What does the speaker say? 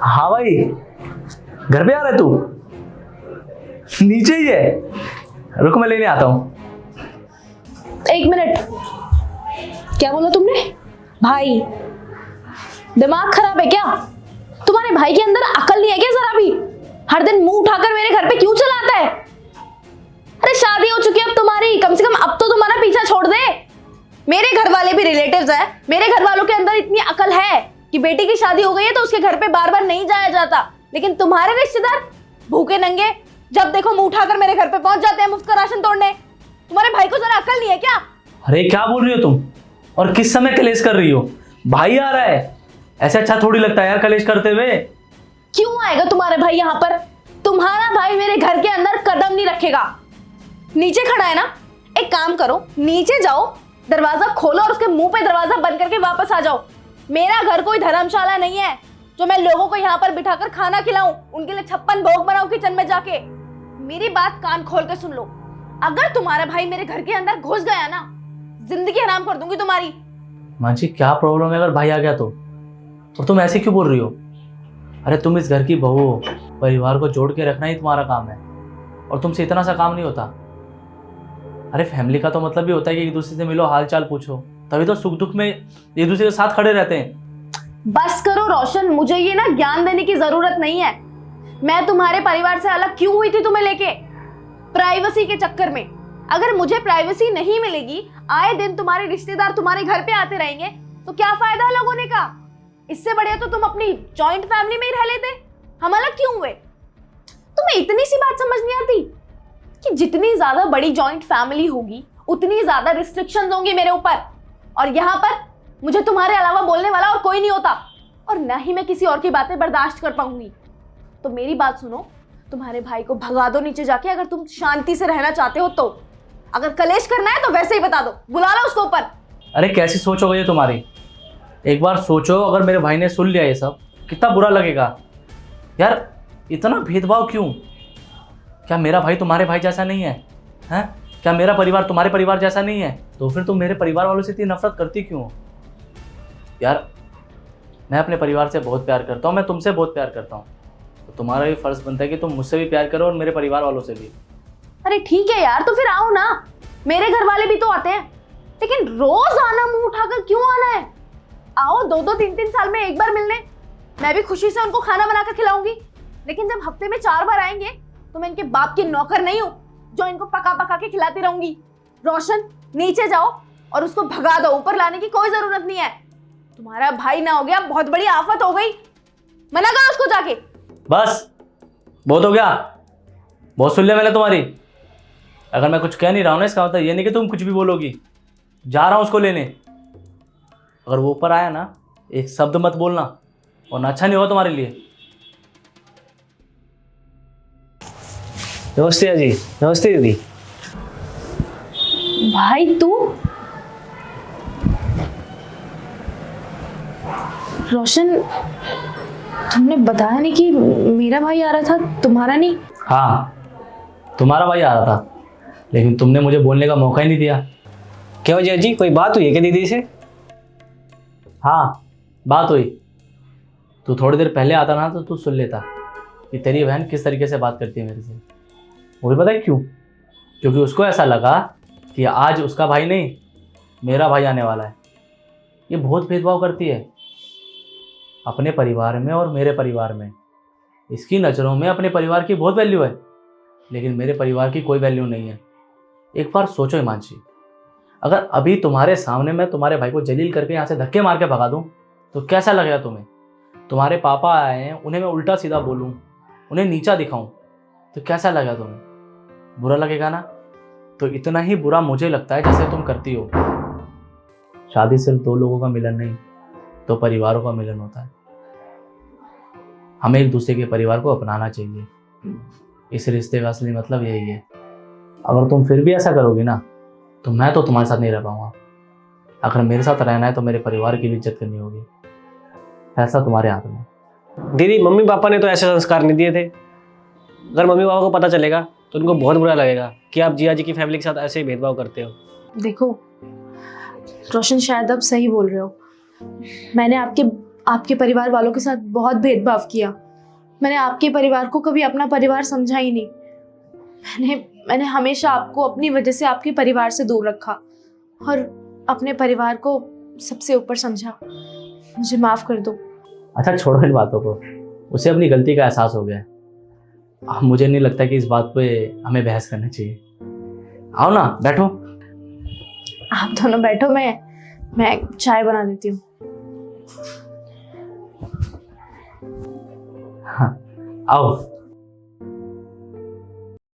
हाँ भाई, घर पे आ रहा है तू? नीचे ही है, रुक मैं लेने आता हूँ। एक मिनट, क्या बोला तुमने? भाई, दिमाग खराब है क्या? तुम्हारे भाई के अंदर अकल नहीं है क्या जरा भी? हर दिन मुंह उठाकर मेरे घर पे क्यों चलाता है? अरे शादी हो चुकी है अब तुम्हारी, कम से कम अब तो तुम्हारा पीछा छोड़ दे। मेरे घर वाले भी रिलेटिव्स हैं, मेरे घर वालों के अंदर इतनी अकल है कि बेटी की शादी हो गई है तो उसके घर पे बार बार नहीं जाया जाता, लेकिन तुम्हारे रिश्तेदार भूखे नंगे जब देखो मुंह उठाकर मेरे घर पे पहुंच जाते हैं मुफ्त का राशन तोड़ने। तुम्हारे भाई को जरा अकल नहीं है क्या? अरे क्या बोल रही हो तुम, और किस समय कलेश कर रही हो? भाई आ रहा है, ऐसे अच्छा थोड़ी लगता है यार कलेश करते हुए। क्यों आएगा तुम्हारे भाई यहाँ पर? तुम्हारा भाई मेरे घर के अंदर कदम नहीं रखेगा। नीचे खड़ा है ना, एक काम करो, नीचे जाओ, दरवाजा खोलो और उसके मुंह पे दरवाजा बंद करके वापस आ जाओ। मेरा घर कोई धर्मशाला नहीं है जो मैं लोगों को यहाँ पर बिठाकर खाना खिलाऊं, उनके लिए 56 भोग बनाऊं किचन में जाके। मेरी बात कान खोल के सुन लो, अगर तुम्हारा भाई मेरे घर के अंदर घुस गया ना, जिंदगी हराम कर दूंगी तुम्हारी। माँ जी क्या प्रॉब्लम है अगर भाई आ गया तो? और तुम ऐसे क्यों बोल रही हो? अरे तुम इस घर की बहू हो, परिवार को जोड़ के रखना ही तुम्हारा काम है, और तुमसे इतना सा काम नहीं होता। अरे फैमिली का तो मतलब भी होता है कि एक दूसरे से मिलो, हाल चाल पूछो, तभी तो सुख दुख में एक दूसरे के साथ खड़े रहते हैं। बस करो रोशन, मुझे ये ना ज्ञान देने की जरूरत नहीं है। मैं तुम्हारे परिवार से अलग क्यों हुई थी तुम्हें लेके? प्राइवेसी के चक्कर में। अगर मुझे प्राइवेसी नहीं मिलेगी, आए दिन तुम्हारे रिश्तेदार तुम्हारे घर पे आते रहेंगे, तो क्या फायदा अलग होने का? इससे बढ़िया तो तुम अपनी जॉइंट फैमिली में ही रह लेते। हम अलग क्यों हुए? तुम्हें इतनी सी बात समझ नहीं आती कि जितनी ज्यादा बड़ी जॉइंट फैमिली होगी उतनी ज्यादा रिस्ट्रिक्शंस होंगी मेरे ऊपर, और यहाँ पर मुझे तुम्हारे अलावा बोलने वाला और कोई नहीं होता, और ना ही मैं किसी और की बातें बर्दाश्त कर पाऊंगी। तो मेरी बात सुनो, तुम्हारे भाई को भगा दो नीचे जाके, अगर तुम शांति से रहना चाहते हो तो। अगर कलेश करना है तो वैसे ही बता दो, बुला लो उसको ऊपर। अरे कैसी सोच हो गई है तुम्हारी? एक बार सोचो, अगर मेरे भाई ने सुन लिया ये सब, कितना बुरा लगेगा यार। इतना भेदभाव क्यों? क्या मेरा भाई तुम्हारे भाई जैसा नहीं है? हैं? क्या मेरा परिवार तुम्हारे परिवार जैसा नहीं है? तो फिर तुम मेरे परिवार वालों से इतनी नफरत करती क्यों हो? यार मैं अपने परिवार से बहुत प्यार करता हूँ, मैं तुमसे बहुत प्यार करता हूँ, तो तुम्हारा भी फर्ज बनता है कि तुम मुझसे भी प्यार करो और मेरे परिवार वालों से भी। अरे ठीक है यार, तो फिर आओ ना, मेरे घर वाले भी तो आते हैं, लेकिन रोज आना, मुंह उठाकर क्यों आना है? आओ 2-2, 3-3 साल में एक बार मिलने, मैं भी खुशी से उनको खाना बनाकर खिलाऊंगी। लेकिन जब हफ्ते में 4 बार आएंगे तो मैं इनके बाप की नौकर नहीं हूँ जो इनको पका पका के खिलाती रहूंगी। रोशन, नीचे जाओ और उसको भगा दो, ऊपर लाने की कोई जरूरत नहीं है। तुम्हारा भाई ना हो गया, बहुत बड़ी आफत हो गई। मना करो उसको जाके। बस बहुत हो गया, बहुत सुन लिया मैंने तुम्हारी। अगर मैं कुछ कह नहीं रहा हूँ ना, इसका मतलब ये नहीं कि तुम कुछ भी बोलोगी। जा रहा हूँ उसको लेने, अगर वो ऊपर आया ना, एक शब्द मत बोलना, वरना अच्छा नहीं होगा तुम्हारे लिए। नमस्ते जी। नमस्ते दीदी। भाई तू? रोशन, तुमने बताया नहीं कि मेरा भाई आ रहा था, तुम्हारा नहीं? हाँ तुम्हारा भाई आ रहा था, लेकिन तुमने मुझे बोलने का मौका ही नहीं दिया। क्या वजह जी, कोई बात हुई है क्या दीदी से? हाँ बात हुई। तू थोड़ी देर पहले आता ना तो तू सुन लेता कि तेरी बहन किस तरीके से बात करती है मेरे से। वो भी पता है क्यों? क्योंकि उसको ऐसा लगा कि आज उसका भाई नहीं, मेरा भाई आने वाला है। ये बहुत भेदभाव करती है अपने परिवार में और मेरे परिवार में। इसकी नज़रों में अपने परिवार की बहुत वैल्यू है, लेकिन मेरे परिवार की कोई वैल्यू नहीं है। एक बार सोचो हिमांशी, अगर अभी तुम्हारे सामने मैं तुम्हारे भाई को जलील करके यहाँ से धक्के मार के भगा दूँ तो कैसा लगेगा तुम्हें? तुम्हारे पापा आए हैं, उन्हें मैं उल्टा सीधा बोलूँ, उन्हें नीचा दिखाऊँ, तो कैसा लगेगा तुम्हें? बुरा लगेगा ना? तो इतना ही बुरा मुझे लगता है जैसे तुम करती हो। शादी सिर्फ 2 लोगों का मिलन नहीं, 2 परिवारों का मिलन होता है। हमें एक दूसरे के परिवार को अपनाना चाहिए। इस रिश्ते का असली मतलब यही है। अगर तुम फिर भी ऐसा करोगी ना, तो मैं तो तुम्हारे साथ नहीं रह पाऊंगा। अगर मेरे साथ रहना है तो मेरे परिवार की भी इज्जत करनी होगी। फैसला तुम्हारे हाथ में। दीदी, मम्मी पापा ने तो ऐसे संस्कार नहीं दिए थे। अगर मम्मी पापा को पता चलेगा तो उनको बहुत बुरा लगेगा कि आप जिया जी की फैमिली के साथ ऐसे ही भेदभाव करते हो। देखो रोशन, शायद आप सही बोल रहे हो। मैंने आपके आपके परिवार वालों के साथ बहुत भेदभाव किया। मैंने आपके परिवार को कभी अपना परिवार समझा ही नहीं। मैंने हमेशा आपको अपनी वजह से आपके परिवार से दूर रखा और अपने परिवार को सबसे ऊपर समझा। मुझे माफ़ कर दो। अच्छा छोड़ो इन बातों को, उसे अपनी गलती का एहसास हो गया है। अब मुझे नहीं लगता कि इस बात पे हमें बहस करनी चाहिए। आओ ना बैठो। आप दोनों बैठो, मैं चाय बना देती हूँ। हाँ आओ।